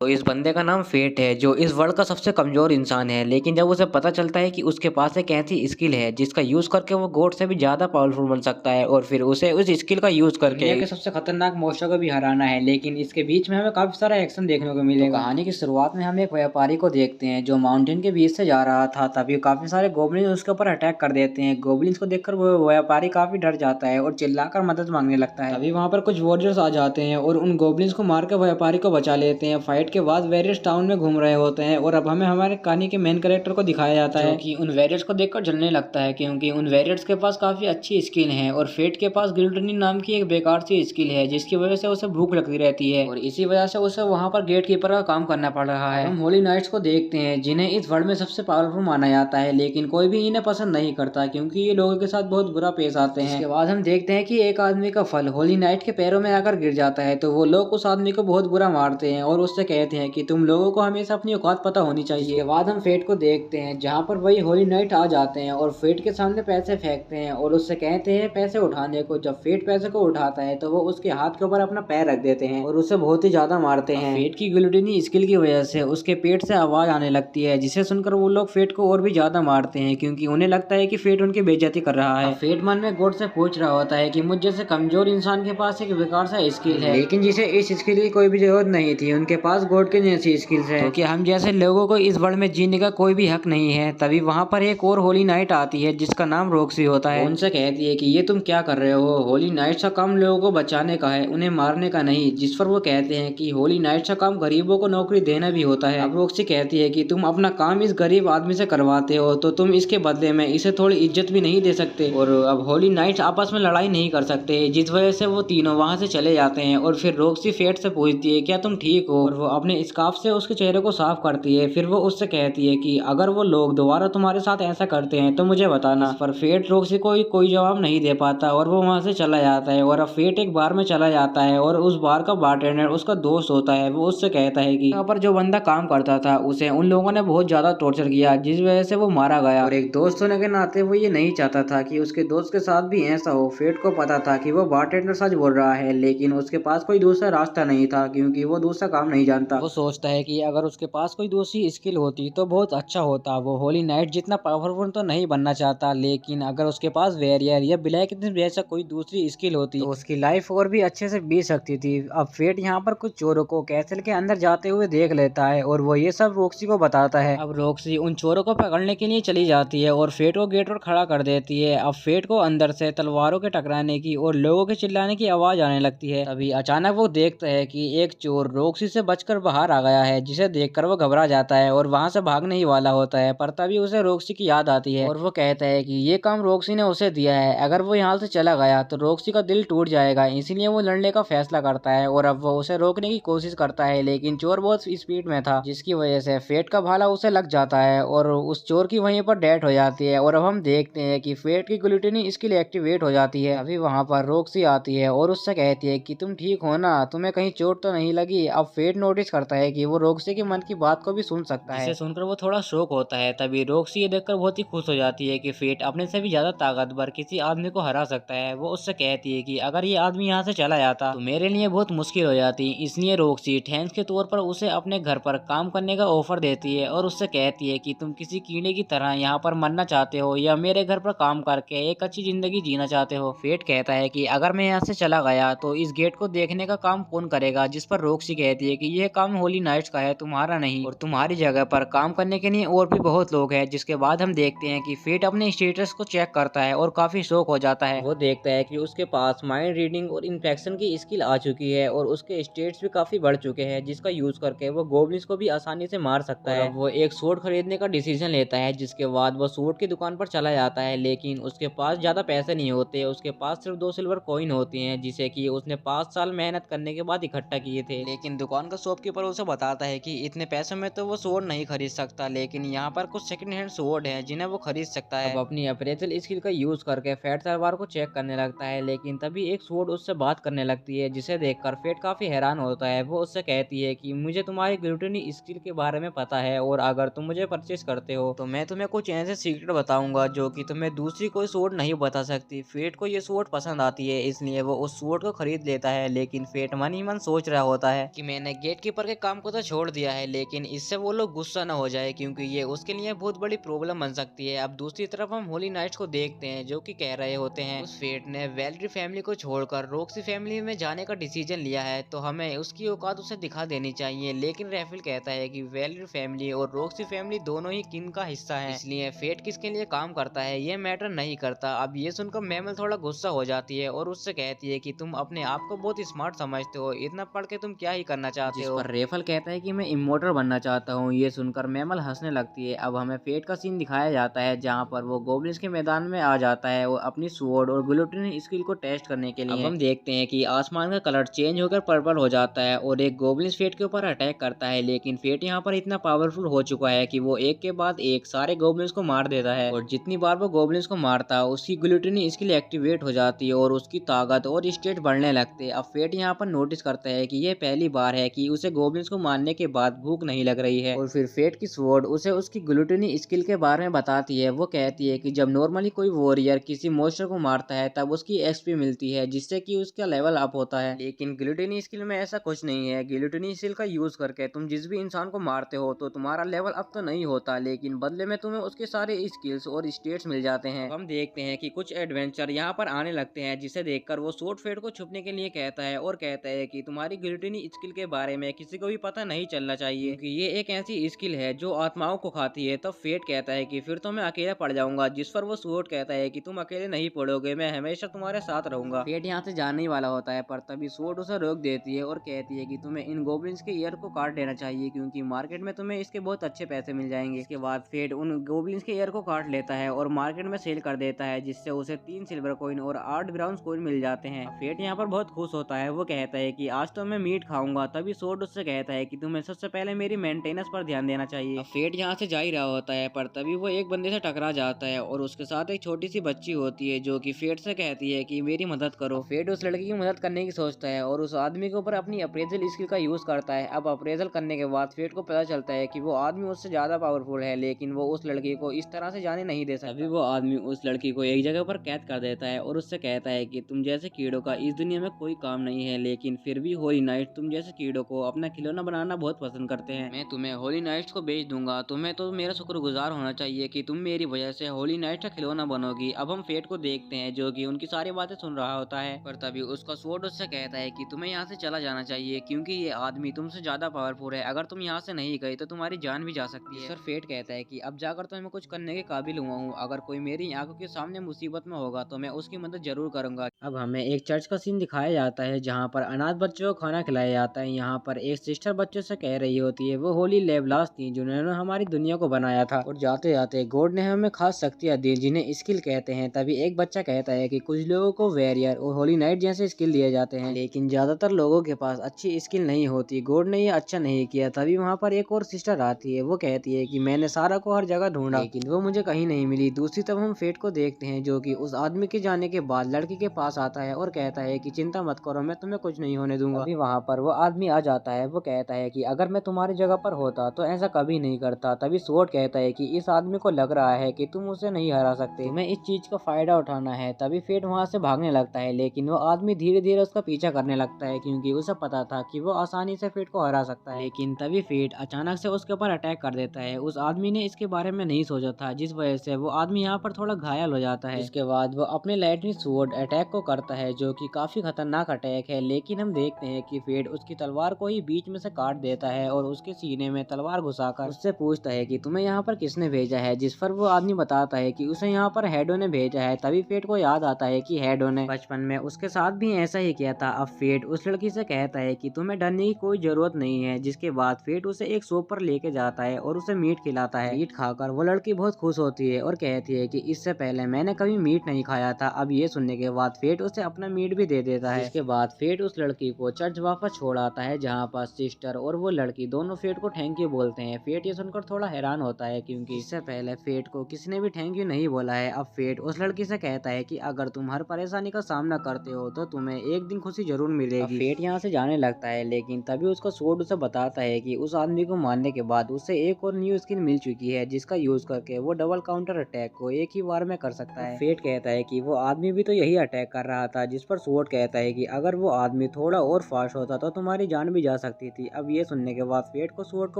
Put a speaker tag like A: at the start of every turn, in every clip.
A: तो इस बंदे का नाम फेट है जो इस वर्ल्ड का सबसे कमजोर इंसान है। लेकिन जब उसे पता चलता है कि उसके पास एक ऐसी स्किल है जिसका यूज करके वो गॉड से भी ज्यादा पावरफुल बन सकता है और फिर उसे उस स्किल का यूज करके
B: दुनिया के सबसे खतरनाक मॉन्स्टर को भी हराना है, लेकिन इसके बीच में हमें काफी सारा एक्शन देखने को मिलेगा। तो कहानी की शुरुआत में हम एक व्यापारी को देखते हैं जो माउंटेन के बीच से जा रहा था। तभी काफी सारे गोबलिन उसके ऊपर अटैक कर देते हैं। गोबलिन्स को देखकर वो व्यापारी काफी डर जाता है और चिल्लाकर मदद मांगने लगता है। तभी वहां पर कुछ वॉरियर्स आ जाते हैं और उन गोबलिन्स को मारकर व्यापारी को बचा लेते हैं। फाइट के बाद वेरियर्स टाउन में घूम रहे होते हैं और अब हमें हमारे कहानी के मेन कैरेक्टर को दिखाया जाता है कि उन वेरियर्स को देखकर जलने लगता है, क्योंकि उन वेरियर्स के पास काफी अच्छी स्किल है और फेट के पास गिल्डनी नाम की एक बेकार सी स्किल है जिसकी वजह से उसे भूख लगती रहती है और इसी वजह से उसे वहां पर गेट कीपर का काम करना पड़ रहा है। हम होली नाइट्स को देखते हैं जिन्हें इस वर्ल्ड में सबसे पावरफुल माना जाता है, लेकिन कोई भी इन्हें पसंद नहीं करता क्योंकि ये लोगों के साथ बहुत बुरा पेश आते हैं। इसके बाद हम देखते हैं कि एक आदमी का फल होली नाइट के पैरों में आकर गिर जाता है, तो वो लोग उस आदमी को बहुत बुरा मारते हैं और उससे कहते हैं कि तुम लोगों को हमेशा अपनी औकात पता होनी चाहिए। इसके बाद हम फेट को देखते हैं जहाँ पर वही होली नाइट आ जाते हैं और फेट के सामने पैसे फेंकते हैं और उससे कहते हैं पैसे उठाने को। जब फेट पैसे को उठाता है तो वो उसके हाथ के ऊपर अपना पैर रख देते हैं और उसे बहुत ही ज्यादा मारते हैं। फेट की गिल्योटिनी स्किल की वजह से उसके पेट से आवाज आने लगती है, जिसे सुनकर वो लोग फेट को और भी ज्यादा मारते हैं क्योंकि उन्हें लगता है कि फेट उनकी बेइज्जती कर रहा है। फेट मन में गॉड से पूछ रहा होता है कि मुझ जैसे कमजोर इंसान के पास एक बेकार सा स्किल है, लेकिन जिसे इस स्किल की कोई भी जरूरत नहीं थी, उनके पास गॉड की जैसी स्किल्स है, तो क्या हम जैसे लोगों को इस वर्ल्ड में जीने का कोई भी हक नहीं है। तभी वहां पर एक और होली नाइट आती है जिसका नाम रॉक्सी होता है। वो उनसे कहती है कि ये तुम क्या कर रहे हो, होली नाइट का काम लोगों को बचाने का है, उन्हें मारने का नहीं। जिस पर वो कहते हैं कि होली नाइट का काम गरीबों को नौकरी देना भी होता है। अब रॉक्सी कहती है कि तुम अपना काम इस गरीब आदमी से करवाते हो तो तुम इसके बदले में इसे थोड़ी इज्जत भी नहीं दे सकते। और अब होली नाइट आपस में लड़ाई नहीं कर सकते, जिस वजह से वो तीनों वहां से चले जाते हैं। और फिर रॉक्सी फेट से पूछती है क्या तुम ठीक हो, और वो अपने स्कार्फ से उसके चेहरे को साफ करती है। फिर वो उससे कहती है कि अगर वो लोग दोबारा तुम्हारे साथ ऐसा करते हैं तो मुझे बताना। पर फेट रॉक्सी को कोई जवाब नहीं दे पाता और वो वहां से चला जाता है। और अब फेट एक बार में चला जाता है और उस बार का बारटेंडर उसका दोस्त होता है। वो उससे कहता है कि यहाँ पर जो बंदा काम करता था उसे उन लोगों ने बहुत ज्यादा टॉर्चर किया जिस वजह से वो मारा गया, और एक दोस्त होने के नाते वो ये नहीं चाहता था कि उसके दोस्त के साथ भी ऐसा हो। फेट को पता था कि वो बारटेंडर सच बोल रहा है, लेकिन उसके पास कोई दूसरा रास्ता नहीं था क्योंकि वो दूसरा काम नहीं जानता। वो सोचता है कि अगर उसके पास कोई दूसरी स्किल होती तो बहुत अच्छा होता। वो होली नाइट जितना पावरफुल तो नहीं बनना चाहता, लेकिन अगर उसके पास वेरियर या ब्लैक जैसा कोई दूसरी स्किल होती तो उसकी लाइफ और भी अच्छे से बीत सकती थी। अब फेट यहाँ पर कुछ चोरों को कैसल के अंदर जाते हुए देख लेता है और वो ये सब रॉक्सी को बताता है। अब रॉक्सी उन चोरों को पकड़ने के लिए चली जाती है और फेट को गेट पर खड़ा कर देती है। अब फेट को अंदर से तलवारों के टकराने की और लोगों के चिल्लाने की आवाज आने लगती है। तभी अचानक वो देखता है कि एक चोर रॉक्सी से बचकर बाहर आ गया है, जिसे देखकर वो घबरा जाता है और वहां से भागने ही वाला होता है। पर तभी उसे रॉक्सी की याद आती है और वो कहता है कि ये काम रॉक्सी ने उसे दिया है, अगर वो यहाँ से चला गया तो रॉक्सी का दिल टूट जाएगा, इसीलिए वो लड़ने का फैसला करता है। और अब वो उसे रोकने की कोशिश करता है, लेकिन चोर बहुत स्पीड में था जिसकी वजह से फेट का भाला उसे लग जाता है और उस चोर की वहीं पर डेथ हो जाती है। और अब हम देखते हैं कि फेट की ग्लूटिनी स्किल एक्टिवेट हो जाती है। अभी वहां पर रॉक्सी आती है और उससे कहती है कि तुम ठीक हो ना, तुम्हें कहीं चोट तो नहीं लगी। अब फेट नोटिस करता है कि वो रॉक्सी के मन की बात को भी सुन सकता है, जिसे सुनकर वो थोड़ा शॉक होता है। तभी रॉक्सी ये देखकर बहुत ही खुश हो जाती है कि फेट अपने से भी ज्यादा ताकतवर किसी आदमी को हरा सकता है। वो उससे कहती है कि अगर ये आदमी यहाँ से चला जाता तो मेरे लिए बहुत मुश्किल हो जाती, इसलिए रॉक्सी थैंक्स के तौर पर उसे अपने घर पर काम करने का ऑफर देती है और उससे कहती है कि तुम किसी कीड़े की तरह यहाँ पर मरना चाहते हो या मेरे घर पर काम करके एक अच्छी जिंदगी जीना चाहते हो। फेट कहता है कि अगर मैं यहाँ से चला गया तो इस गेट को देखने का काम कौन करेगा, जिस पर रॉक्सी कहती है कि यह काम होली नाइट्स का है, तुम्हारा नहीं, और तुम्हारी जगह पर काम करने के लिए और भी बहुत लोग हैं। जिसके बाद हम देखते हैं कि फेट अपने स्टेटस को चेक करता है और काफी शौक हो जाता है। वो देखता है कि उसके पास माइंड रीडिंग और इन्फेक्शन की स्किल आ चुकी है और उसके स्टेट्स भी काफी बढ़ चुके हैं, जिसका यूज करके वो गोब्लिन्स को भी आसानी से मार सकता है। वो एक सूट खरीदने का डिसीजन लेता है, जिसके बाद वो सूट की दुकान पर चला जाता है, लेकिन उसके पास ज्यादा पैसे नहीं होते। उसके पास सिर्फ 2 सिल्वर कॉइन होती हैं, जिसे कि उसने 5 साल मेहनत करने के बाद इकट्ठा किए थे। लेकिन दुकान का शॉपकीपर उसे बताता है कि इतने पैसों में तो वो स्वॉर्ड नहीं खरीद सकता, लेकिन यहाँ पर कुछ सेकंड हैंड स्वॉर्ड हैं जिन्हें वो खरीद सकता है। अब अपनी अप्रेजल स्किल का यूज करके फेट तलवार को चेक करने लगता है, लेकिन तभी एक स्वॉर्ड उससे बात करने लगती है, जिसे देखकर फेट काफी हैरान होता है। वो उससे कहती है कि मुझे तुम्हारी ग्लूटेनी स्किल के बारे में पता है और अगर तुम मुझे परचेस करते हो तो मैं तुम्हें कुछ ऐसे सीक्रेट बताऊंगा जो कि तुम्हें दूसरी कोई स्वॉर्ड नहीं बता सकती। फेट को ये स्वॉर्ड पसंद आती है, इसलिए वो उस स्वॉर्ड को खरीद लेता है, लेकिन फेट मन ही मन सोच रहा होता है कि मैंने गेट
A: शॉपकीपर के काम को तो छोड़ दिया है, लेकिन इससे वो लोग गुस्सा न हो जाए क्योंकि ये उसके लिए बहुत बड़ी प्रॉब्लम बन सकती है। अब दूसरी तरफ हम होली नाइट्स को देखते हैं जो कि कह रहे होते हैं उस फेट ने वैलेरी फैमिली को छोड़कर रॉक्सी फैमिली में जाने का डिसीजन लिया है, तो हमें उसकी औकात उसे दिखा देनी चाहिए। लेकिन रैफेल कहता है कि वैलेरी फैमिली और रॉक्सी फैमिली दोनों ही किन का हिस्सा है, इसलिए फेट किसके लिए काम करता है ये मैटर नहीं करता। अब ये सुनकर मैमल थोड़ा गुस्सा हो जाती है और उससे कहती है कि तुम अपने आप को बहुत स्मार्ट समझते हो, इतना पढ़ के तुम क्या ही करना चाहते हो।
B: पर रेफल कहता है कि मैं इमोर्टल बनना चाहता हूँ। ये सुनकर मैमल हंसने लगती है। अब हमें फेट का सीन दिखाया जाता है जहाँ पर वो गोब्लिन्स के मैदान में आ जाता है और अपनी स्वॉर्ड और ग्लूटिन स्किल को टेस्ट करने के लिए। अब हम देखते हैं कि आसमान का कलर चेंज होकर पर्पल हो जाता है और एक गोब्लिन्स फेट के ऊपर अटैक करता है, लेकिन फेट यहाँ पर इतना पावरफुल हो चुका है कि वो एक के बाद एक सारे गोब्लिन्स को मार देता है और जितनी बार वो गोब्लिन्स को मारता है उसकी ग्लूटिन स्किल एक्टिवेट हो जाती है और उसकी ताकत और स्टेट बढ़ने लगते हैं। अब फेट यहाँ पर नोटिस करता है कि ये पहली बार है कि उसे गोब्लिन्स को मारने के बाद भूख नहीं लग रही है और फिर फेट की स्वॉर्ड उसे उसकी ग्लूटिनी स्किल के बारे में बताती है। वो कहती है कि जब नॉर्मली कोई वॉरियर किसी मॉन्स्टर को मारता है तब उसकी एक्सपी मिलती है जिससे कि उसका लेवल अप होता है, लेकिन ग्लूटिनी स्किल में ऐसा कुछ नहीं है। ग्लूटिनी स्किल का यूज करके तुम जिस भी इंसान को मारते हो तो तुम्हारा लेवल अप तो नहीं होता, लेकिन बदले में तुम्हें उसके सारे स्किल्स और स्टेट्स मिल जाते हैं। हम देखते हैं कि कुछ एडवेंचर यहाँ पर आने लगते हैं जिसे देखकर वो स्वॉर्ड फेट को छुपने के लिए कहता है और कहता है कि तुम्हारी ग्लूटिनी स्किल के बारे में किसी को भी पता नहीं चलना चाहिए क्योंकि ये एक ऐसी स्किल है जो आत्माओं को खाती है। तब फेट कहता है कि फिर तो मैं अकेला पड़ जाऊंगा, जिस पर वो स्वॉर्ड कहता है कि तुम अकेले नहीं पड़ोगे, मैं हमेशा तुम्हारे साथ रहूंगा। फेट यहाँ से जाने ही वाला होता है पर तभी स्वॉर्ड उसे रोक देती है और कहती है कि तुम्हें इन गोब्लिन्स के ईयर को काट लेना चाहिए क्योंकि मार्केट में तुम्हें इसके बहुत अच्छे पैसे मिल जाएंगे। इसके बाद फेट उन गोब्लिन्स के ईयर को काट लेता है और मार्केट में सेल कर देता है जिससे उसे 3 सिल्वर कॉइन और 8 ब्राउन कॉइन मिल जाते हैं। फेट यहाँ पर बहुत खुश होता है। वो कहता है कि आज तो मैं मीट खाऊंगा। तभी स्वॉर्ड उससे कहता है कि तुम्हें सबसे पहले मेरी मेंटेनेंस पर ध्यान देना चाहिए। फेट यहाँ से जा ही रहा होता है पर तभी वो एक बंदे से टकरा जाता है और उसके साथ एक छोटी सी बच्ची होती है जो कि फेट से कहती है कि मेरी मदद करो। फेट उस लड़की की मदद करने की सोचता है और उस आदमी के ऊपर अपनी अप्रेजल स्किल का यूज करता है। अब अप्रेजल करने के बाद फेट को पता चलता है कि वो आदमी उससे ज्यादा पावरफुल है, लेकिन वो उस लड़की को इस तरह से जाने नहीं दे सकता। अभी वो आदमी उस लड़की को एक जगह पर कैद कर देता है और उससे कहता है कि तुम जैसे कीड़ों का इस दुनिया में कोई काम नहीं है, लेकिन फिर भी होली नाइट तुम जैसे कीड़ों को अपना खिलौना बनाना बहुत पसंद करते हैं। मैं तुम्हें होली नाइट्स को बेच दूंगा। तुम्हें तो मेरा शुक्रगुजार होना चाहिए कि तुम मेरी वजह से होली नाइट का खिलौना बनोगी। अब हम फेट को देखते हैं जो कि उनकी सारी बातें सुन रहा होता है पर तभी उसका स्वॉर्ड उससे कहता है कि तुम्हें यहाँ से चला जाना चाहिए क्योंकि ये आदमी तुमसे ज्यादा पावरफुल है। अगर तुम यहाँ से नहीं गए तो तुम्हारी जान भी जा सकती है। सर फेट कहता है कि अब जाकर तो मैं कुछ करने के काबिल हुआ हूँ। अगर कोई मेरी आंखों के सामने मुसीबत में होगा तो मैं उसकी मदद जरूर करूंगा। अब हमें एक चर्च का सीन दिखाया जाता है जहाँ पर अनाथ बच्चों को खाना खिलाया जाता है। यहाँ पर एक सिस्टर बच्चों से कह रही होती है वो होली लेवलास थी जिन्होंने हमारी दुनिया को बनाया था और जाते जाते गॉड ने हमें खास शक्तियाँ दी जिन्हें स्किल कहते हैं। तभी एक बच्चा कहता है कि कुछ लोगों को वेरियर और होली नाइट जैसे स्किल दिए जाते हैं, लेकिन ज्यादातर लोगों के पास अच्छी स्किल नहीं होती। गॉड ने ये अच्छा नहीं किया। तभी वहाँ पर एक और सिस्टर आती है। वो कहती है कि मैंने सारा को हर जगह ढूंढा लेकिन वो मुझे कहीं नहीं मिली। दूसरी तरफ हम फेट को देखते हैं जो कि उस आदमी के जाने के बाद लड़की के पास आता है और कहता है कि चिंता मत करो, मैं तुम्हें कुछ नहीं होने दूंगा। अभी वहाँ पर वो आदमी आ जाता है। वो कहता है कि अगर मैं तुम्हारी जगह पर होता तो ऐसा कभी नहीं करता। तभी स्वॉर्ड कहता है कि इस आदमी को लग रहा है कि तुम उसे नहीं हरा सकते, तुम्हें इस चीज का फायदा उठाना है। तभी फेट वहाँ से भागने लगता है लेकिन वो आदमी धीरे धीरे उसका पीछा करने लगता है क्योंकि उसे पता था कि वो आसानी से फेट को हरा सकता है। लेकिन तभी फेट अचानक से उसके ऊपर अटैक कर देता है। उस आदमी ने इसके बारे में नहीं सोचा था जिस वजह से वो आदमी यहाँ पर थोड़ा घायल हो जाता है। इसके बाद वो अपने लाइटनिंग स्वॉर्ड अटैक को करता है जो कि काफी खतरनाक अटैक है, लेकिन हम देखते हैं कि फेट उसकी तलवार को ही बीच में से काट देता है और उसके सीने में तलवार घुसाकर उससे पूछता है कि तुम्हें यहाँ पर किसने भेजा है, जिस पर वो आदमी बताता है कि उसे यहाँ पर हेडो ने भेजा है। तभी फेट को याद आता है कि हेडो ने बचपन में उसके साथ भी ऐसा ही किया था। अब फेट उस लड़की से कहता है कि तुम्हें डरने की कोई जरूरत नहीं है, जिसके बाद फेट उसे एक शॉप पर लेके जाता है और उसे मीट खिलाता है। मीट खाकर वो लड़की बहुत खुश होती है और कहती है कि इससे पहले मैंने कभी मीट नहीं खाया था। अब ये सुनने के बाद फेट उसे अपना मीट भी दे देता है। इसके बाद फेट उस लड़की को चर्च वापस छोड़ आता है जहाँ पर सिस्टर और वो लड़की दोनों फेट को थैंक यू बोलते हैं। फेट ये सुनकर थोड़ा हैरान होता है क्योंकि इससे पहले फेट को किसी ने भी थैंक यू नहीं बोला है। अब फेट उस लड़की से कहता है कि अगर तुम हर परेशानी का सामना करते हो तो तुम्हें एक दिन खुशी जरूर मिलेगी। फेट यहाँ से जाने लगता है लेकिन तभी उसका स्वॉर्ड उसे बताता है कि उस आदमी को मारने के बाद उसे एक और न्यू स्किल मिल चुकी है जिसका यूज करके वो डबल काउंटर अटैक को एक ही बार में कर सकता है। फेट कहता है कि वो आदमी भी तो यही अटैक कर रहा था, जिस पर स्वॉर्ड कहता है कि अगर वो आदमी थोड़ा और फास्ट होता तो तुम्हारी जान भी जा सकती थी। अब ये सुनने के बाद फेट को स्वॉर्ड के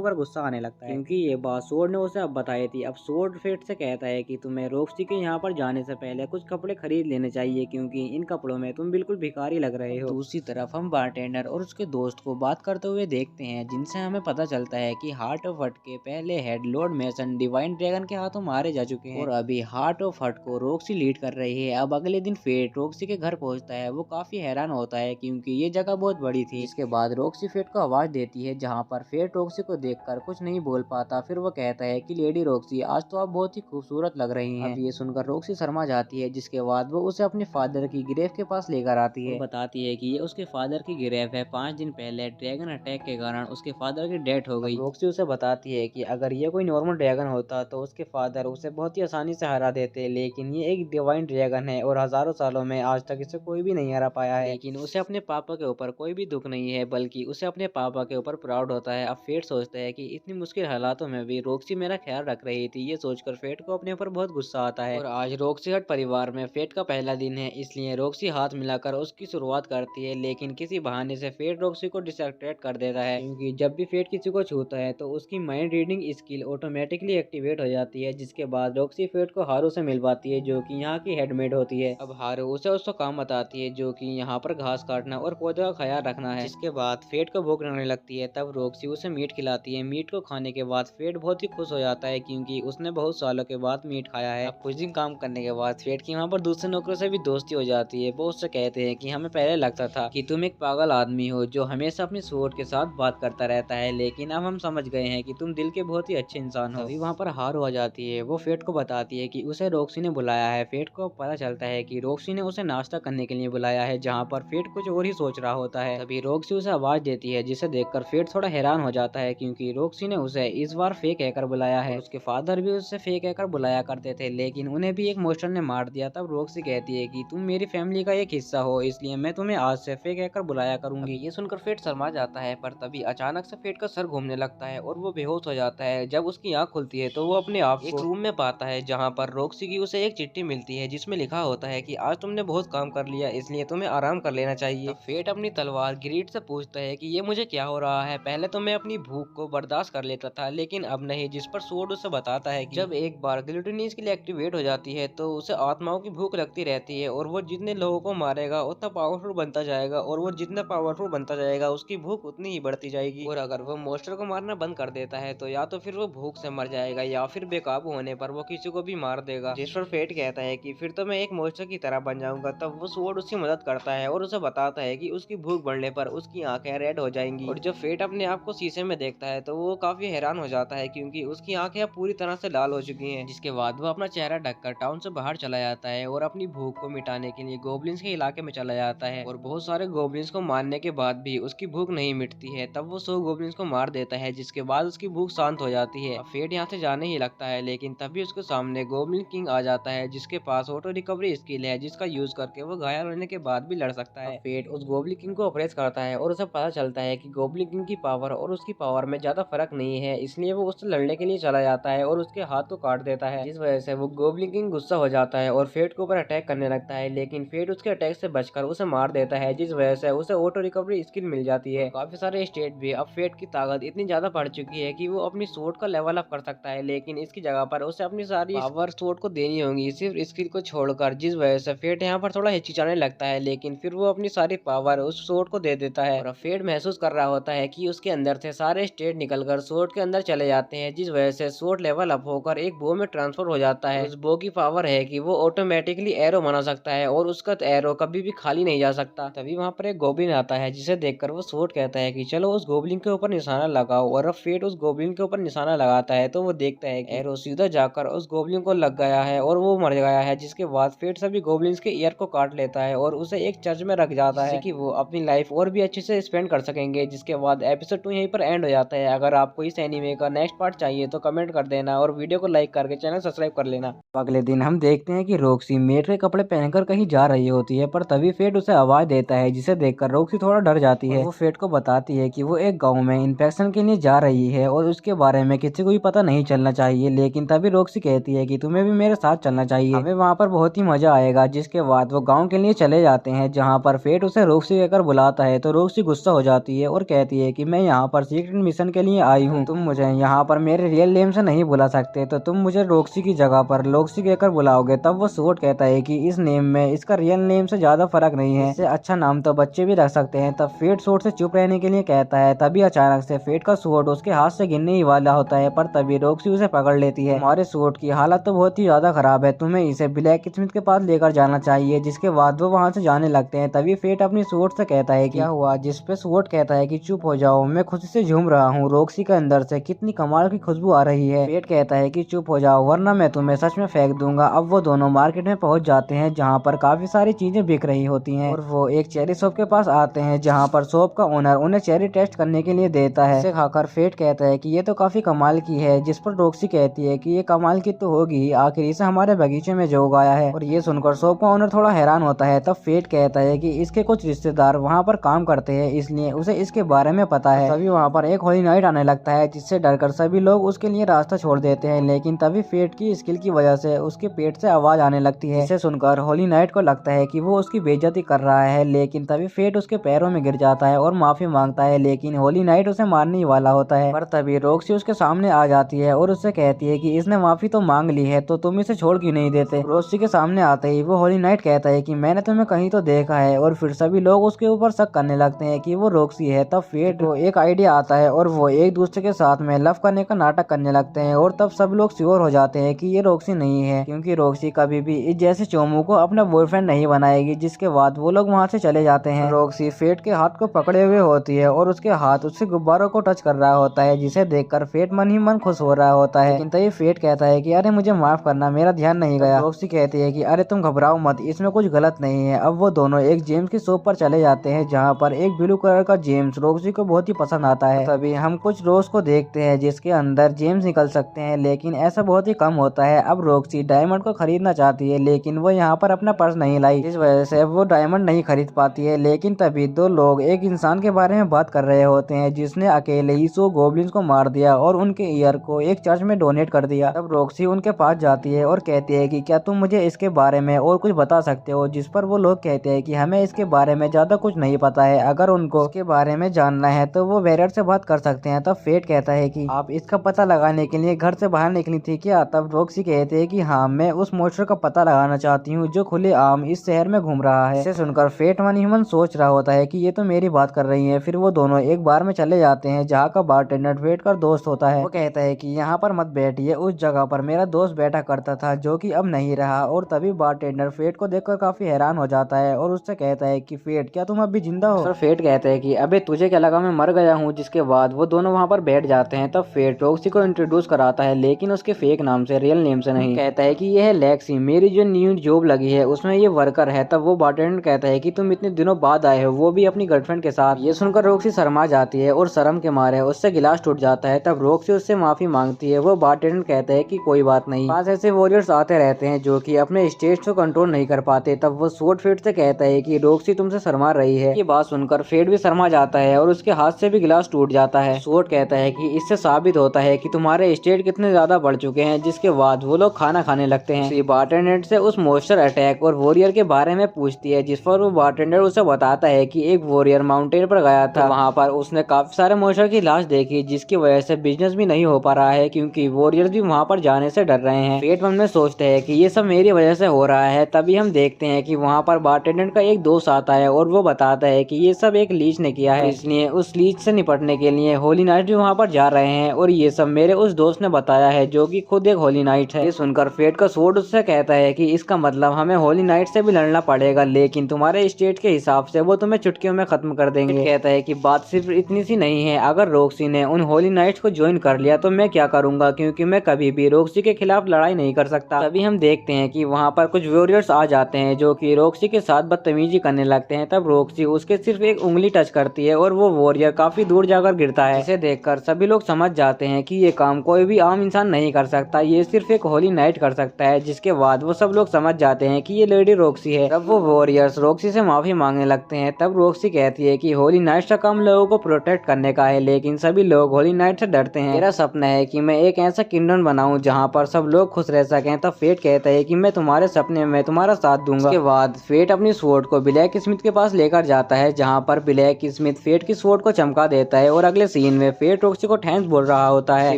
B: ऊपर गुस्सा आने लगता है, क्योंकि ये बात स्वॉर्ड ने उसे अब बताई थी। अब स्वॉर्ड फेट से कहता है कि तुम्हें रॉक्सी के यहाँ पर जाने से पहले कुछ कपड़े खरीद लेने चाहिए, क्योंकि इन कपड़ों में तुम बिल्कुल भिखारी लग रहे हो। दूसरी तरफ हम बारटेंडर और उसके दोस्त को बात करते हुए देखते हैं, जिनसे हमें पता चलता है कि हार्ट ऑफ हट के पहले head Lord mason divine dragon के हाथों मारे जा चुके हैं और अभी हार्ट ऑफ हट को रॉक्सी लीड कर रही है। अब अगले दिन फेट रॉक्सी के घर पहुंचता है। वो काफी हैरान होता है क्योंकि ये जगह बहुत बड़ी थी। इसके बाद रॉक्सी फेट को आवाज देती है, जहाँ पर फेट रॉक्सी को देखकर कुछ नहीं बोल पाता। फिर वो कहता है कि लेडी रॉक्सी, आज तो आप बहुत ही खूबसूरत लग रही हैं। अब ये सुनकर रॉक्सी शर्मा जाती है, जिसके बाद वो उसे अपने फादर की ग्रेव के पास लेकर आती है। बताती है कि ये उसके फादर की ग्रेव है। 5 दिन पहले ड्रैगन अटैक के कारण उसके फादर की डेथ हो गई। रॉक्सी उसे बताती है कि अगर ये कोई नॉर्मल ड्रैगन होता तो उसके फादर उसे बहुत ही आसानी से हरा देते, लेकिन ये एक डिवाइन ड्रैगन है और हजारों सालों में आज तक इसे कोई भी नहीं हरा पाया है। लेकिन उसे अपने पापा के ऊपर कोई भी दुख नहीं है, बल्कि उसे अपने पापा के ऊपर प्राउड होता है। अब फेट सोचता है कि इतनी मुश्किल हालातों में भी रॉक्सी मेरा ख्याल रख रही थी। ये सोचकर फेट को अपने ऊपर बहुत गुस्सा आता है। और आज रॉक्सी हट परिवार में फेट का पहला दिन है, इसलिए रॉक्सी हाथ मिलाकर उसकी शुरुआत करती है, लेकिन किसी बहाने से फेट रॉक्सी को डिस्ट्रैक्ट कर देता है, क्योंकि जब भी फेट किसी को छूता है तो उसकी mind reading skill automatically activate हो जाती है। जिसके बाद रॉक्सी फेट को हारू से मिलवाती है, जो कि यहाँ की हेडमेड होती है। अब हारू उसे उसका काम बताती है, जो कि यहाँ पर घास काटना और पौधे का ख्याल रखना है। जिसके बाद फेट को भूख लगने लगती है। तब रॉक्सी उसे मीट खिलाती है। मीट को खाने के बाद फेट बहुत ही खुश हो जाता है, क्योंकि उसने बहुत सालों के बाद मीट खाया है। अब कुछ दिन काम करने के बाद फेट की वहाँ पर दूसरे नौकरों से भी दोस्ती हो जाती है। वो उससे कहते हैं कि हमें पहले लगता था कि तुम एक पागल आदमी हो जो हमेशा अपनी स्वॉर्ड के साथ बात करता रहता है, लेकिन अब हम समझ गए हैं कि तुम दिल के बहुत ही अच्छे इंसान हो। अभी वहाँ पर हारू आ जाती है। वो फेट को बताती है कि उसे रॉक्सी ने बुलाया है। फेट को पता चलता है कि रॉक्सी ने उसे नाश्ता करने के लिए बुलाया है, जहाँ पर फेट कुछ और ही सोच रहा होता है। तभी रॉक्सी उसे आवाज देती है, जिसे देखकर फेट थोड़ा हैरान हो जाता है, क्योंकि रॉक्सी ने उसे इस बार फेक कहकर बुलाया है। उसके फादर भी उससे फेक कहकर बुलाया करते थे, लेकिन उन्हें भी एक मोस्टर ने मार दिया। तब रॉक्सी कहती है कि तुम मेरी फैमिली का एक हिस्सा हो, इसलिए मैं तुम्हें आज से फेक कहकर बुलाया करूंगी। ये सुनकर फेट शर्मा जाता है, पर तभी अचानक से फेट का सर घूमने लगता है और वो बेहोश हो जाता है। जब उसकी आंख खुलती है तो वो अपने आप एक रूम में पाता है, जहाँ पर रॉक्सी की उसे एक चिट्ठी मिलती है, जिसमें लिखा होता है कि आज तुमने बहुत काम कर लिया, इसलिए तुम्हें आराम कर लेना चाहिए। फेट अपनी तलवार ग्रीड से पूछता है कि ये मुझे क्या हो रहा है। पहले तो मैं अपनी भूख को बर्दाश्त कर लेता था, लेकिन अब नहीं। जिस पर स्वॉर्ड उसे बताता है कि जब एक बार ग्लूटिनी स्किल एक्टिवेट हो जाती है तो उसे आत्माओं की भूख लगती रहती है, और वो जितने लोगों को मारेगा उतना पावरफुल बनता जाएगा, और वो जितना पावरफुल बनता जाएगा उसकी भूख उतनी ही बढ़ती जाएगी। और अगर वो मोस्टर को मारना बंद कर देता है तो या तो फिर वो भूख से मर जाएगा, या फिर बेकाबू होने पर वो किसी को भी मार देगा। जिस पर फेट कहता है कि फिर तो मैं एक मोस्टर की तरह बन जाऊंगा। तब वो स्वॉर्ड उसकी मदद करता है और उसे बताता है कि उसकी भूख बढ़ने पर उसकी आंखें रेड हो जाएंगी। और जब फेट अपने आप को शीशे में देखता है तो वो काफी हैरान हो जाता है, क्योंकि उसकी आंखें अब पूरी तरह से लाल हो चुकी हैं। जिसके बाद वो अपना चेहरा ढककर टाउन से बाहर चला जाता है और अपनी भूख को मिटाने के लिए गोब्लिन्स के इलाके में चला जाता है। और बहुत सारे गोब्लिन्स को मारने के बाद भी उसकी भूख नहीं मिटती है। तब वो 100 गोब्लिन्स को मार देता है, जिसके बाद उसकी भूख शांत हो जाती है। फेट यहाँ से जाने ही लगता है, लेकिन तभी उसके सामने गोब्लिन किंग आ जाता है, जिसके पास ऑटो रिकवरी स्किल है, जिसका यूज करके वो घायल होने के बाद भी लड़ सकता है। फेट उस गोब्लिन किंग को अप्रेस करता है और उसे पता चलता है कि गोब्लिन किंग की पावर और उसकी पावर में ज्यादा फर्क नहीं है, इसलिए वो उससे लड़ने के लिए चला जाता है और उसके हाथ को काट देता है। जिस वजह से वो गोब्लिन किंग गुस्सा हो जाता है और फेट के ऊपर अटैक करने लगता है, लेकिन फेट उसके अटैक से बचकर उसे मार देता है, जिस वजह से उसे ऑटो रिकवरी स्किल मिल जाती है। काफी सारे स्टेट भी अब फेट की ताकत इतनी ज्यादा बढ़ चुकी है कि वो अपनी स्वॉर्ड का लेवल अप कर सकता है, लेकिन इसकी जगह पर उसे अपनी सारी पावर स्वॉर्ड को देनी होगी, सिर्फ स्किल को छोड़कर। जिस वजह से फेट यहाँ पर थोड़ा हिचकिचाने लगता है, लेकिन फिर वो अपनी सारी पावर उस स्वॉर्ड को दे देता है। और फेट महसूस कर रहा होता है कि उसके अंदर से सारे स्टेट निकलकर स्वॉर्ड के अंदर चले जाते हैं, जिस वजह से स्वॉर्ड लेवल अप होकर एक बो में ट्रांसफर हो जाता है। उस बो की पावर है कि वो ऑटोमेटिकली एरो बना सकता है और उसका एरो कभी भी खाली नहीं जा सकता। तभी वहाँ पर एक गोब्लिन आता है, जिसे देखकर वो स्वॉर्ड कहता है कि चलो उस गोब्लिन के ऊपर निशाना लगाओ। और अब फेट उस गोब्लिन के ऊपर निशाना लगाता है तो वो देखता है कि एरो सीधा जाकर उस गोब्लिन को लग गया है और वो मर गया है। जिसके बाद फेट सभी गोब्लिन्स के ईयर को काट लेता है और उसे एक चर्च में रख जाता है, कि वो अपनी लाइफ और भी अच्छे से स्पेंड कर सकेंगे। जिसके बाद एपिसोड 2 यहीं पर एंड हो जाता है। अगर आपको इस एनीमे का नेक्स्ट पार्ट चाहिए तो कमेंट कर देना और वीडियो को लाइक करके चैनल सब्सक्राइब कर लेना। अगले दिन हम देखते हैं कि रॉक्सी मेड के कपड़े पहनकर कहीं जा रही होती है, पर तभी फेट उसे आवाज देता है, जिसे देखकर रॉक्सी थोड़ा डर जाती है। वो फेट को बताती है कि वो एक गाँव में इन्फेक्शन के लिए जा रही है और उसके बारे में किसी को भी पता नहीं चलना चाहिए। लेकिन तभी रॉक्सी कहती है कि तुम्हें भी मेरे साथ चलना चाहिए, हमें वहाँ पर बहुत ही मजा आएगा। जिसके बाद वो गाँव के लिए चले जाते हैं, जहाँ पर फेट उसे रॉक्सी कहकर बुलाता है तो रॉक्सी गुस्सा हो जाती है। होती है और कहती है कि मैं यहाँ पर सीक्रेट मिशन के लिए आई हूँ, तुम मुझे यहाँ पर मेरे रियल नेम से नहीं बुला सकते, तो तुम मुझे रॉक्सी की जगह पर लॉक्सी कहकर बुलाओगे। तब वो सूट कहता है कि इस नेम में इसका रियल नेम से ज्यादा फर्क नहीं है, इससे अच्छा नाम तो बच्चे भी रख सकते हैं। तब फेट सूट से चुप रहने के लिए कहता है। तभी अचानक से फेट का सूट उसके हाथ से गिरने ही वाला होता है, पर तभी रॉक्सी उसे पकड़ लेती है। हमारे सूट की हालत तो बहुत ही ज्यादा खराब है, तुम्हें इसे ब्लैक स्मिथ के पास लेकर जाना चाहिए। जिसके बाद वो वहाँ से जाने लगते हैं। तभी फेट अपनी सूट से कहता है क्या हुआ, जिस पे सूट कहता है कि चुप हो जाओ, मैं खुशी से झूम रहा हूँ, रॉक्सी के अंदर से कितनी कमाल की खुशबू आ रही है। फेट कहता है कि चुप हो जाओ वरना मैं तुम्हें सच में फेंक दूंगा। अब वो दोनों मार्केट में पहुंच जाते हैं जहाँ पर काफी सारी चीजें बिक रही होती हैं और वो एक चेरी शॉप के पास आते हैं जहाँ पर शॉप का ओनर उन्हें चेरी टेस्ट करने के लिए देता है। इसे खाकर फेट कहता है कि ये तो काफी कमाल की है, जिस पर रॉक्सी कहती है कि ये कमाल की तो होगी, आखिर इसे हमारे बगीचे में जो उगाया है। और ये सुनकर शॉप का ओनर थोड़ा हैरान होता है। तब फेट कहता है कि इसके कुछ रिश्तेदार वहाँ पर काम करते हैं, इसलिए उसे इसके बारे में पता है। तभी वहाँ पर एक होली नाइट आने लगता है, जिससे डरकर सभी लोग उसके लिए रास्ता छोड़ देते हैं। लेकिन तभी फेट की स्किल की वजह से उसके पेट से आवाज आने लगती है। इसे सुनकर होली नाइट को लगता है कि वो उसकी बेइज्जती कर रहा है, लेकिन तभी फेट उसके पैरों में गिर जाता है और माफी मांगता है। लेकिन होली नाइट उसे मारने ही वाला होता है, पर तभी रॉक्सी उसके सामने आ जाती है और उससे कहती है कि इसने माफी तो मांग ली है, तो तुम इसे छोड़ क्यों नहीं देते। रॉक्सी के सामने आते ही वो होली नाइट कहता है कि मैंने तुम्हें कहीं तो देखा है, और फिर सभी लोग उसके ऊपर शक करने लगते हैं कि वो रॉक्सी है। तब फेट को एक आइडिया आता है और वो एक दूसरे के साथ में लव करने का नाटक करने लगते हैं, और तब सब लोग श्योर हो जाते हैं कि ये रॉक्सी नहीं है, क्योंकि रॉक्सी कभी भी इस जैसे चोमू को अपना बॉयफ्रेंड नहीं बनाएगी। जिसके बाद वो लोग वहाँ से चले जाते हैं। रॉक्सी फेट के हाथ को पकड़े हुए होती है और उसके हाथ उससे गुब्बारों को टच कर रहा होता है, जिसे देखकर फेट मन ही मन खुश हो रहा होता है। लेकिन तभी फेट कहता है कि अरे मुझे माफ करना, मेरा ध्यान नहीं गया। रॉक्सी कहती है कि अरे तुम घबराओ मत, इसमें कुछ गलत नहीं है। अब वो दोनों एक जेम्स की शॉप पर चले जाते हैं, जहाँ पर एक ब्लू कलर का जेम्स रॉक्सी को बहुत ही पसंद आता है। तभी हम कुछ रोज को देखते हैं जिसके अंदर जेम्स निकल सकते हैं, लेकिन ऐसा बहुत ही कम होता है। अब रॉक्सी डायमंड को खरीदना चाहती है, लेकिन वो यहाँ पर अपना पर्स नहीं लाई, इस वजह से वो डायमंड नहीं खरीद पाती है। लेकिन तभी दो लोग एक इंसान के बारे में बात कर रहे होते हैं, जिसने अकेले ही 100 गोब्लिन्स को मार दिया और उनके ईयर को एक चर्च में डोनेट कर दिया। तब रॉक्सी उनके पास जाती है और कहती है कि क्या तुम मुझे इसके बारे में और कुछ बता सकते हो। जिस पर वो लोग कहते हैं कि हमें इसके बारे में ज्यादा कुछ नहीं पता है, अगर उनको इसके बारे में जानना है तो वो वेरियर से बात कर सकते हैं। तब फेट कहता है कि आप इसका पता लगाने के लिए घर से बाहर निकली थी क्या। तब रॉक्सी कहते हैं कि हाँ, मैं उस मॉन्स्टर का पता लगाना चाहती हूँ जो खुले आम इस शहर में घूम रहा है। इसे सुनकर फेट मन ही मन सोच रहा होता है कि ये तो मेरी बात कर रही है। फिर वो दोनों एक बार में चले जाते हैं, जहाँ का बारटेंडर फेट का दोस्त होता है। वो कहता है कि यहाँ पर मत बैठिए, उस जगह पर मेरा दोस्त बैठा करता था जो कि अब नहीं रहा। और तभी बारटेंडर फेट को देखकर काफी हैरान हो जाता है और उससे कहता है कि फेट, क्या तुम अभी जिंदा हो। फेट कहता है कि अबे तुझे क्या लगा मैं मर गया हूँ। जिसके बाद वो दोनों वहाँ पर बैठ जाते हैं। तब फेट रॉक्सी को इंट्रोड्यूस कराता है, लेकिन उसके फेक नाम से, रियल नेम से नहीं। कहता है कि ये है लेक्सी, मेरी जो न्यू जॉब लगी है उसमें ये वर्कर है। तब वो बारटेंडर कहता है कि तुम इतने दिनों बाद आए हो, वो भी अपनी गर्लफ्रेंड के साथ। ये सुनकर रॉक्सी शर्मा जाती है और शर्म के मारे उससे गिलास टूट जाता है। तब रॉक्सी उससे माफी मांगती है। वो बारटेंडर कहता है कि कोई बात नहीं, पास ऐसे वॉरियर्स आते रहते हैं जो कि अपने स्टेज को कंट्रोल नहीं कर पाते। तब वो सूट फेट से कहता है कि रॉक्सी तुमसे शर्मा रही है। ये बात सुनकर फेट भी शर्मा जाता है और उसके हाथ से भी गिलास टूट जाता है। सूट कहता है कि इससे साबित होता है कि तुम्हारे स्टेट कितने ज्यादा बढ़ चुके हैं। जिसके बाद वो लोग खाना खाने लगते हैं। बारटेंडर से उस मॉन्स्टर अटैक और वॉरियर के बारे में पूछती है, जिस पर वो बारटेंडर उसे बताता है कि एक वॉरियर माउंटेन पर गया था, वहाँ पर उसने काफी सारे मॉन्स्टर की लाश देखी, जिसकी वजह से बिजनेस भी नहीं हो पा रहा है, क्योंकि वॉरियर्स भी वहाँ पर जाने से डर रहे हैं। फेट मन में सोचते हैं कि ये सब मेरी वजह से हो रहा है। तभी हम देखते हैं कि वहाँ पर बारटेंडर का एक दोस्त आता है और वो बताता है कि ये सब एक लीच ने किया है, इसलिए उस लीच से निपटने के लिए होली नाइट भी वहाँ पर जा रहे हैं, और ये सब मेरे उस दोस्त ने बताया है जो कि खुद एक होली नाइट है। ये सुनकर फेट का सूट उससे कहता है कि इसका मतलब हमें होली नाइट से भी लड़ना पड़ेगा, लेकिन तुम्हारे स्टेट के हिसाब से वो तुम्हें चुटकियों में खत्म कर देंगे। कहता है कि बात सिर्फ इतनी सी नहीं है, अगर रॉक्सी ने उन होली नाइट्स को ज्वाइन कर लिया तो मैं क्या करूंगा, क्योंकि मैं कभी भी रॉक्सी के खिलाफ लड़ाई नहीं कर सकता। तभी हम देखते हैं कि वहाँ पर कुछ वॉरियर्स आ जाते हैं जो कि रॉक्सी के साथ बदतमीजी करने लगते हैं। तब रॉक्सी उसके सिर्फ एक उंगली टच करती है और वो वॉरियर काफी दूर जाकर गिरता है। इसे देखकर सभी लोग समझ जाते हैं कि ये काम कोई भी आम इंसान नहीं कर सकता, ये सिर्फ एक होली नाइट कर सकता है। जिसके बाद वो सब लोग समझ जाते हैं कि ये लेडी रॉक्सी है। तब वो वॉरियर्स रॉक्सी से माफी मांगने लगते हैं। तब रॉक्सी कहती है कि होली नाइट का काम लोगों को प्रोटेक्ट करने का है, लेकिन सभी लोग होली नाइट से डरते हैं। मेरा सपना है कि मैं एक ऐसा किंगडम बनाऊं जहां पर सब लोग खुश रह सकें। तब फेट कहता है कि मैं तुम्हारे सपने में तुम्हारा साथ दूंगा। उसके बाद फेट अपनी स्वॉर्ड को ब्लैक स्मिथ के पास लेकर जाता है, जहाँ पर ब्लैक स्मिथ फेट की स्वॉर्ड को चमका देता है और अगले सीन में फेट रॉक्सी को थैंक्स बोल रहा होता है।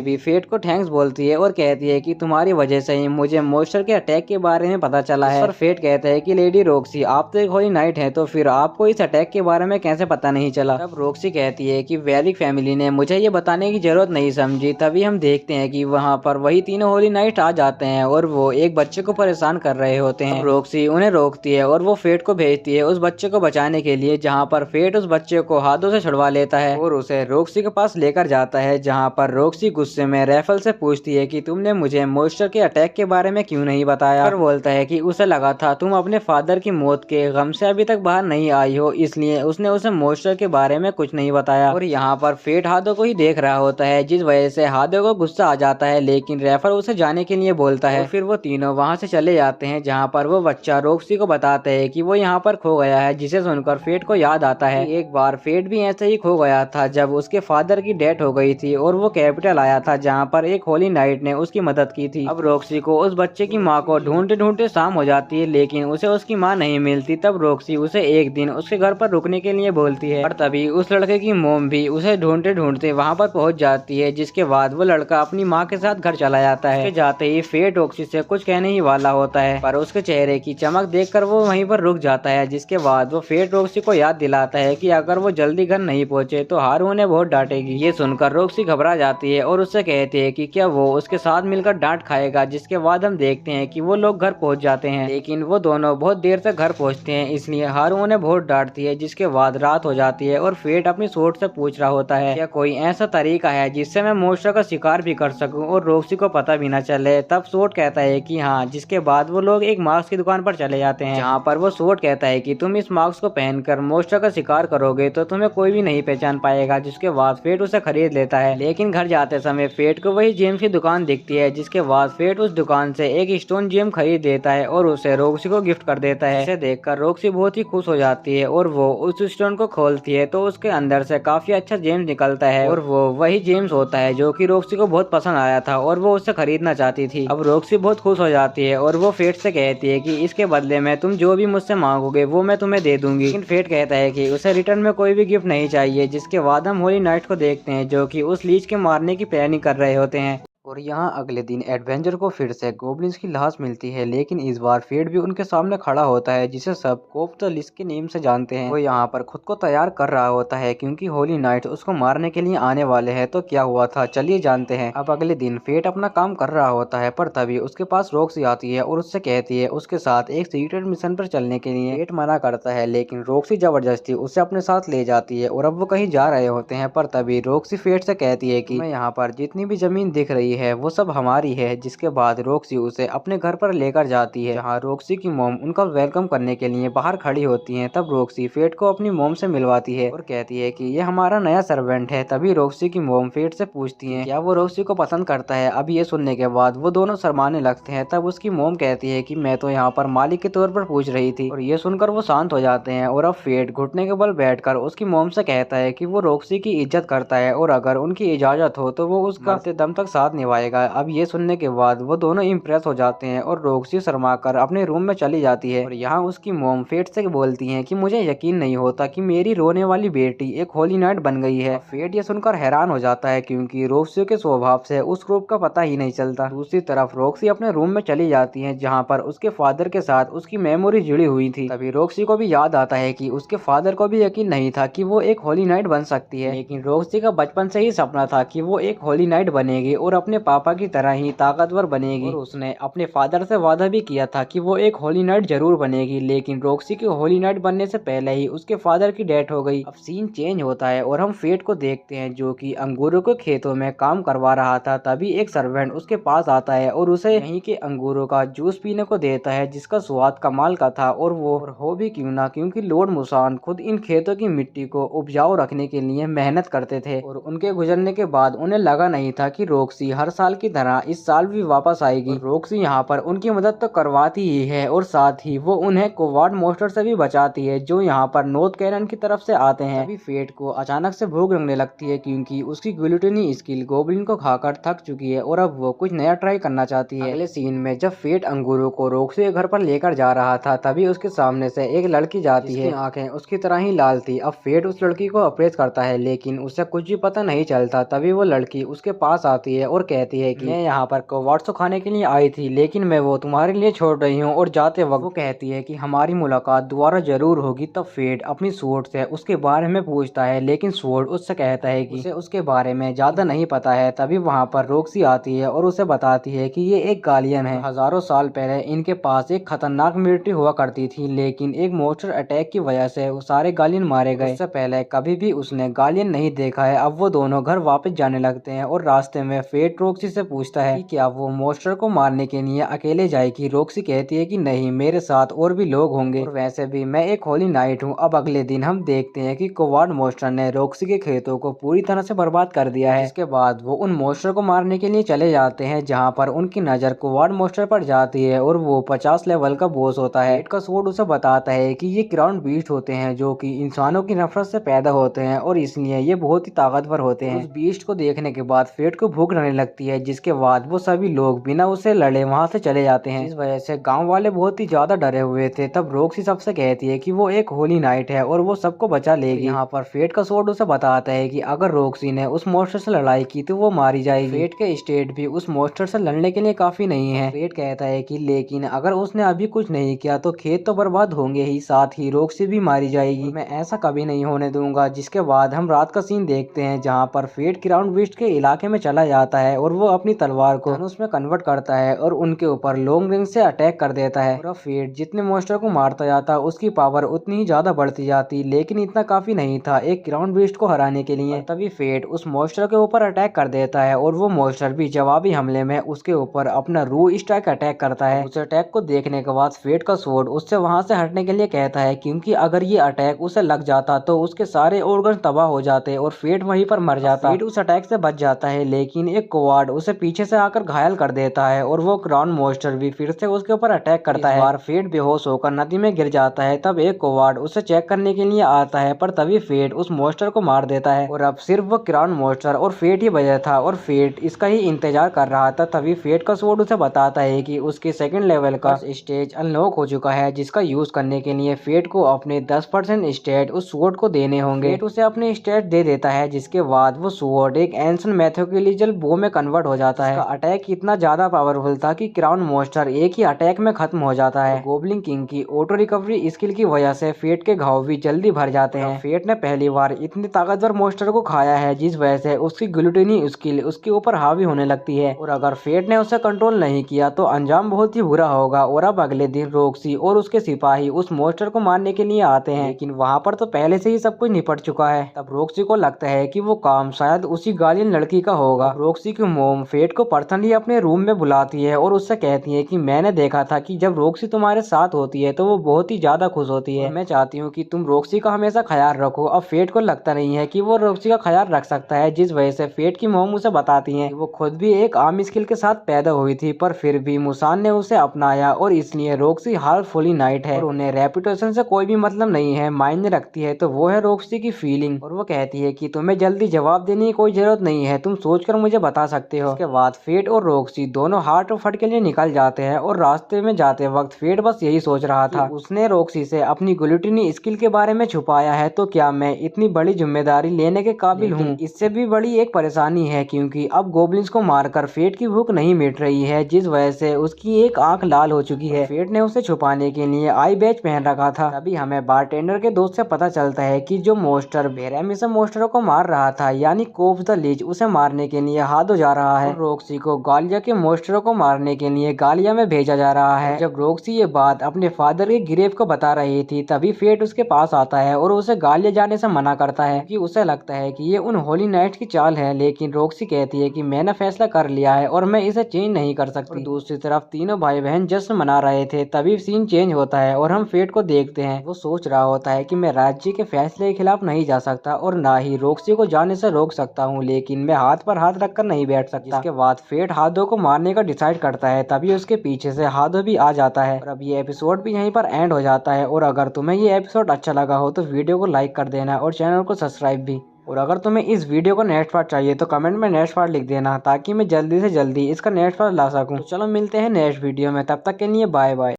B: भी फेट को थैंक्स बोलती है और कहती है कि तुम्हारी वजह से ही मुझे मॉन्स्टर के अटैक के बारे में पता चला है। और फेट कहता है कि लेडी रॉक्सी, आप तो एक होली नाइट है, तो फिर आपको इस अटैक के बारे में कैसे पता नहीं चला। तब रॉक्सी कहती है कि वेलिक फैमिली ने मुझे ये बताने की जरूरत नहीं समझी। तभी हम देखते हैं कि वहाँ पर वही तीनों होली नाइट आ जाते हैं और वो एक बच्चे को परेशान कर रहे होते हैं। रॉक्सी उन्हें रोकती है और वो फेट को भेजती है उस बच्चे को बचाने के लिए, जहाँ पर फेट उस बच्चे को हाथों से छुड़वा लेता है और उसे रॉक्सी के पास लेकर जाता है, जहाँ पर रॉक्सी गुस्से में रैफल से पूछती है कि तुमने मुझे मॉन्स्टर के अटैक के बारे में क्यों नहीं बताया। और बोलता है कि उसे लगा था तुम अपने फादर की मौत के गम से अभी तक बाहर नहीं आई हो, इसलिए उसने उसे मॉन्स्टर के बारे में कुछ नहीं बताया। और यहाँ पर फेट हादो को ही देख रहा होता है, जिस वजह से हादो को गुस्सा आ जाता है, लेकिन रैफल उसे जाने के लिए बोलता है। फिर वो तीनों वहाँ से चले जाते हैं, जहाँ पर वो बच्चा रॉक्सी को बताते हैं कि वो यहाँ पर खो गया है, जिसे सुनकर फेट को याद आता है कि एक बार फेट भी ऐसे ही खो गया था जब उसके फादर की डेथ हो गई थी और वो कैपिटल आया था, जहाँ पर एक होली नाइट ने उसकी मदद की थी। अब रॉक्सी को उस बच्चे की माँ को ढूंढते ढूंढते शाम हो जाती है, लेकिन उसे उसकी माँ नहीं मिलती। तब रॉक्सी उसे एक दिन उसके घर पर रुकने के लिए बोलती है और तभी उस लड़के की मोम भी उसे ढूंढते ढूंढते वहाँ पर पहुँच जाती है, जिसके बाद वो लड़का अपनी माँ के साथ घर चला जाता है। जाते ही फेट रॉक्सी से कुछ कहने ही वाला होता है, पर उसके चेहरे की चमक देखकर वो वहीं पर रुक जाता है, जिसके बाद वो फेट रॉक्सी को याद दिलाता है कि अगर वो जल्दी घर नहीं पहुंचे तो हारू उन्हें बहुत डांटेगी। ये सुनकर रॉक्सी घबरा जाती है और उससे कहती है कि क्या वो उसके साथ मिलकर डांट खाएगा, जिसके बाद हम देखते हैं कि वो लोग घर पहुंच जाते हैं, लेकिन वो दोनों बहुत देर तक घर पहुंचते हैं, इसलिए हारू उन्हें बहुत डांटती है। जिसके बाद रात हो जाती है और फेट अपनी सोर्ड से पूछ रहा होता है क्या कोई ऐसा तरीका है जिससे मैं मॉन्स्टर का शिकार भी कर सकूं और रॉक्सी को पता भी न चले। तब सोर्ड कहता है कि हाँ। जिसके बाद वो लोग एक मास्क की दुकान पर चले जाते हैं, जहाँ पर वो सोर्ड कहता है कि तुम इस मास्क को पहनकर मॉन्स्टर का शिकार करोगे तो तुम्हें कोई भी नहीं पहचान पाएगा। जिसके बाद फेट उसे खरीद लेता है, लेकिन घर जाते समय फेट को वही जेम्स की दुकान दिखती है, जिसके बाद फेट उस दुकान से एक स्टोन जेम खरीद लेता है और उसे रॉक्सी को गिफ्ट कर देता है। इसे देखकर रॉक्सी बहुत ही खुश हो जाती है और वो उस स्टोन को खोलती है तो उसके अंदर से काफी अच्छा जेम्स निकलता है और वो वही जेम्स होता है जो कि रॉक्सी को बहुत पसंद आया था और वो उससे खरीदना चाहती थी। अब रॉक्सी बहुत खुश हो जाती है और वो फेट से कहती है कि इसके बदले में तुम जो भी मुझसे मांगोगे वो मैं तुम्हें दे दूंगी। लेकिन फेट कहता है कि उसे रिटर्न में कोई भी गिफ्ट नहीं चाहिए। जिसके बाद हम होली नाइट को देखते हैं, जो कि उस लीच के मारने की प्लानिंग कर रहे होते हैं। और यहाँ अगले दिन एडवेंचर को फिर से गोब्लिन्स की लाश मिलती है, लेकिन इस बार फेट भी उनके सामने खड़ा होता है, जिसे सब कोप द लिस्ट के नेम से जानते हैं। वो यहाँ पर खुद को तैयार कर रहा होता है क्योंकि होली नाइट उसको मारने के लिए आने वाले हैं। तो क्या हुआ था चलिए जानते हैं। अब अगले दिन फेट अपना काम कर रहा होता है, पर तभी उसके पास रॉक्सी आती है और उससे कहती है उसके साथ एक सीक्रेट मिशन पर चलने के लिए। फेट मना करता है, लेकिन रॉक्सी जबरदस्ती उसे अपने साथ ले जाती है और अब वो कहीं जा रहे होते हैं, पर तभी रॉक्सी फेट से कहती है कि मैं यहाँ पर जितनी भी जमीन दिख रही है वो सब हमारी है। जिसके बाद रॉक्सी उसे अपने घर पर लेकर जाती है, जहाँ रॉक्सी की मॉम उनका वेलकम करने के लिए बाहर खड़ी होती है। तब रॉक्सी फेट को अपनी मॉम से मिलवाती है और कहती है कि ये हमारा नया सर्वेंट है। तभी रॉक्सी की मॉम फेट से पूछती है क्या वो रॉक्सी को पसंद करता है। अब ये सुनने के बाद वो दोनों शर्माने लगते हैं। तब उसकी मॉम कहती है कि मैं तो यहाँ पर मालिक के तौर पर पूछ रही थी, और ये सुनकर वो शांत हो जाते हैं। और अब फेट घुटने के बल बैठकर उसकी मॉम से कहता है कि वो रॉक्सी की इज्जत करता है और अगर उनकी इजाजत हो तो वो उसका दम तक साथ निभाएगा। अब ये सुनने के बाद वो दोनों इम्प्रेस हो जाते हैं और रॉक्सी शर्मा कर अपने रूम में चली जाती है। और यहाँ उसकी मॉम फेट से बोलती है कि मुझे यकीन नहीं होता कि मेरी रोने वाली बेटी एक होली नाइट बन गई है। फेट ये सुनकर हैरान हो जाता है क्योंकि रॉक्सी के स्वभाव से उस ग्रुप का पता ही नहीं चलता। दूसरी तरफ रॉक्सी अपने रूम में चली जाती है, जहाँ पर उसके फादर के साथ उसकी मेमोरी जुड़ी हुई थी। तभी रॉक्सी को भी याद आता है कि उसके फादर को भी यकीन नहीं था कि वो एक होली नाइट बन सकती है, लेकिन रॉक्सी का बचपन से ही सपना था कि वो एक होली नाइट बनेगी और अपने पापा की तरह ही ताकतवर बनेगी। और उसने अपने फादर से वादा भी किया था कि वो एक होली नाइट जरूर बनेगी, लेकिन रॉक्सी के होली नाइट बनने से पहले ही उसके फादर की डेथ हो गई। अब सीन चेंज होता है और हम फेट को देखते हैं, जो कि अंगूरों के खेतों में काम करवा रहा था। तभी एक सर्वेंट उसके पास आता है और उसे यहीं के अंगूरों का जूस पीने को देता है, जिसका स्वाद कमाल का था। और वो हो भी क्यों ना, क्योंकि लॉर्ड मुसान खुद इन खेतों की मिट्टी को उपजाऊ रखने के लिए मेहनत करते थे और उनके गुजरने के बाद उन्हें लगा नहीं था कि रॉक्सी हर साल की तरह इस साल भी वापस आएगी। रॉक्सी यहाँ पर उनकी मदद तो करवाती ही है और साथ ही वो उन्हें कोवार्ड मॉन्स्टर से भी बचाती है जो यहाँ पर नॉर्थ कैनन की तरफ से आते हैं। तभी फेट को अचानक से भूख लगने लगती है क्योंकि उसकी ग्लूटनी स्किल गोब्लिन को खाकर थक चुकी है और अब वो कुछ नया ट्राई करना चाहती है। अगले सीन में जब फेट अंगूरों को रॉक्सी के घर पर लेकर जा रहा था तभी उसके सामने से एक लड़की जाती है, आंखें उसकी तरह ही लाल थी। अब फेट उस लड़की को अप्रोच करता है लेकिन उसे कुछ भी पता नहीं चलता। तभी वो लड़की उसके पास आती है और कहती है कि मैं यहाँ पर कोवार्ड्स को खाने के लिए आई थी लेकिन मैं वो तुम्हारे लिए छोड़ रही हूँ। और जाते वक्त वो कहती है कि हमारी मुलाकात दोबारा जरूर होगी। तब फेट अपनी स्वॉर्ड से उसके बारे में पूछता है लेकिन स्वॉर्ड उससे कहता है कि उसे उसके बारे में ज्यादा नहीं पता है। तभी वहाँ पर रॉक्सी आती है और उसे बताती है कि ये एक गालियन है। हजारों साल पहले इनके पास एक खतरनाक मिलिट्री हुआ करती थी लेकिन एक मॉन्स्टर अटैक की वजह से वो सारे गालियन मारे गए। उससे पहले कभी भी उसने गालियन नहीं देखा है। अब वो दोनों घर वापस जाने लगते हैं और रास्ते में फेट रॉक्सी से पूछता है कि क्या वो मॉन्स्टर को मारने के लिए अकेले जाएगी। रॉक्सी कहती है कि नहीं, मेरे साथ और भी लोग होंगे और वैसे भी मैं एक होली नाइट हूँ। अब अगले दिन हम देखते हैं कि कोवार्ड मॉन्स्टर ने रॉक्सी के खेतों को पूरी तरह से बर्बाद कर दिया है। इसके बाद वो उन मॉन्स्टर को मारने के लिए चले जाते हैं जहाँ पर उनकी नजर कोवार्ड मॉन्स्टर पर जाती है और वो 50 लेवल का बॉस होता है। फेट का स्वॉर्ड उसे बताता है कि ये क्राउन बीस्ट होते हैं जो कि इंसानों की नफरत से पैदा होते हैं और इसलिए ये बहुत ही ताकतवर होते हैं। उस बीस्ट को देखने के बाद फेट को भूख लगने लगती है जिसके बाद वो सभी लोग बिना उसे लड़े वहाँ से चले जाते हैं। इस वजह से गाँव वाले बहुत ही ज्यादा डरे हुए थे। तब रॉक्सी सबसे कहती है कि वो एक होली नाइट है और वो सबको बचा लेगी। यहाँ पर फेट का स्वॉर्ड उसे बताता है कि अगर रॉक्सी ने उस मॉन्स्टर से लड़ाई की तो वो मारी जाएगी। फेट के स्टेट भी उस मॉन्स्टर से लड़ने के लिए काफी नहीं है। फेट कहता है कि लेकिन अगर उसने अभी कुछ नहीं किया तो खेत तो बर्बाद होंगे ही, साथ ही रॉक्सी भी मारी जाएगी। मैं ऐसा कभी नहीं होने दूंगा। जिसके बाद हम रात का सीन देखते हैं जहाँ पर फेट क्राउन बीस्ट के इलाके में चला जाता है और वो अपनी तलवार को धनुष में कन्वर्ट करता है और उनके ऊपर लॉन्ग रेंज से अटैक कर देता है। और फेट जितने मॉन्स्टर को मारता जाता उसकी पावर उतनी ही ज्यादा बढ़ती जाती लेकिन इतना काफी नहीं था एक क्राउन बीस्ट को हराने के लिए। तभी फेट उस मॉन्स्टर के ऊपर अटैक कर देता है और वो मॉन्स्टर भी जवाबी हमले में उसके ऊपर अपना रू स्ट्राइक अटैक करता है। उस अटैक को देखने के बाद फेट का स्वॉर्ड उससे वहां से हटने के लिए कहता है क्योंकि अगर ये अटैक उसे लग जाता तो उसके सारे ऑर्गन तबाह हो जाते और फेट वहीं पर मर जाता। फेट उस अटैक से बच जाता है लेकिन एक कोवार्ड उसे पीछे से आकर घायल कर देता है और वो क्राउन मॉन्स्टर भी फिर से उसके ऊपर अटैक करता है। इस बार फेट बेहोश होकर नदी में गिर जाता है। तब एक कोवार्ड उसे चेक करने के लिए आता है पर तभी फेट उस मॉन्स्टर को मार देता है और अब सिर्फ वो क्राउन मॉन्स्टर और फेट ही बचा था और फेट इसका ही इंतजार कर रहा था। तभी फेट का स्वॉर्ड उसे बताता है कि उसके सेकंड लेवल का स्टेज अनलॉक हो चुका है जिसका यूज करने के लिए फेट को अपने 10% स्टेट उस स्वॉर्ड को देने होंगे। फेट उसे अपने स्टेट दे देता है जिसके बाद वो स्वॉर्ड एक एंशिएंट मैथोलॉजिकल बो में कन्वर्ट हो जाता है। अटैक इतना ज्यादा पावरफुल था कि क्राउन मॉन्स्टर एक ही अटैक में खत्म हो जाता है। गोब्लिन किंग की ऑटो रिकवरी स्किल की वजह से फेट के घाव भी जल्दी भर जाते हैं। फेट ने पहली बार इतनी ताकतवर मॉन्स्टर को खाया है जिस वजह से उसकी ग्लूटनी स्किल उसके ऊपर हावी होने लगती है और अगर फेट ने उसे कंट्रोल नहीं किया तो अंजाम बहुत ही बुरा होगा। और अब अगले दिन रॉक्सी और उसके सिपाही उस मॉन्स्टर को मारने के लिए आते हैं लेकिन वहाँ पर तो पहले से ही सब कुछ निपट चुका है। तब रॉक्सी को लगता है कि वो काम शायद उसी गालियन लड़की का होगा। रॉक्सी की मोम फेट को पर्सनली अपने रूम में बुलाती है और उससे कहती है कि मैंने देखा था कि जब रॉक्सी तुम्हारे साथ होती है तो वो बहुत ही ज्यादा खुश होती है। मैं चाहती हूँ कि तुम रॉक्सी का हमेशा ख्याल रखो। अब फेट को लगता नहीं है कि वो रॉक्सी का ख्याल रख सकता है जिस वजह से फेट की मोम उसे बताती है वो खुद भी एक आम स्किल के साथ पैदा हुई थी पर फिर भी मुसान ने उसे अपनाया और इसलिए रॉक्सी हार्टफुली नाइट है और उन्हें रेपुटेशन से कोई भी मतलब नहीं है। मायने रखती है तो वो है रॉक्सी की फीलिंग और वो कहती है कि तुम्हें जल्दी जवाब देने की कोई जरूरत नहीं है, तुम सोचकर मुझे बता सकते हो। उसके बाद फेट और रॉक्सी दोनों हार्ट फट के लिए निकल जाते हैं और रास्ते में जाते वक्त फेट बस यही सोच रहा था उसने रॉक्सी से अपनी ग्लूटनी स्किल के बारे में छुपाया है तो क्या मैं इतनी बड़ी जिम्मेदारी लेने के काबिल हूँ। इससे भी बड़ी एक परेशानी है क्योंकि अब गोब्लिन्स को मारकर फेट की भूख नहीं मिट रही है जिस वजह से उसकी एक आंख लाल हो चुकी है। फेट ने उसे छुपाने के लिए आई बैच पहन रखा था। तभी हमें बारटेंडर के दोस्त से पता चलता है कि जो मॉन्स्टर बेरहमी मॉन्स्टर को मार रहा था यानी कोब्स द लीच उसे मारने के लिए हादो जा रहा है। रॉक्सी को गालिया के मॉन्स्टरों को मारने के लिए गालिया में भेजा जा रहा है। जब रॉक्सी ये बात अपने फादर के ग्रेव को बता रही थी तभी फेट उसके पास आता है और उसे गालिया जाने से मना करता है कि उसे लगता है कि ये उन होली नाइट्स की चाल है। लेकिन रॉक्सी कहती है कि मैंने फैसला कर लिया है और मैं इसे चेंज नहीं कर सकती। और दूसरी तरफ तीनों भाई बहन जश्न मना रहे थे। तभी सीन चेंज होता है और हम फेट को देखते हैं। वो सोच रहा होता है कि मैं राज्य के फैसले के खिलाफ नहीं जा सकता और ना ही रॉक्सी को जाने से रोक सकता हूँ लेकिन मैं हाथ पर हाथ रखकर नहीं बैठ सकता। जिसके बाद फेट हादो को मारने का डिसाइड करता है, तभी उसके पीछे से हादो भी आ जाता है और अब ये एपिसोड भी यहीं पर एंड हो जाता है। और अगर तुम्हें ये एपिसोड अच्छा लगा हो तो वीडियो को लाइक कर देना और चैनल को सब्सक्राइब भी। और अगर तुम्हें इस वीडियो का नेक्स्ट पार्ट चाहिए तो कमेंट में नेक्स्ट पार्ट लिख देना, ताकि मैं जल्दी से जल्दी इसका नेक्स्ट पार्ट ला सकूं। तो चलो मिलते हैं नेक्स्ट वीडियो में, तब तक के लिए बाय बाय।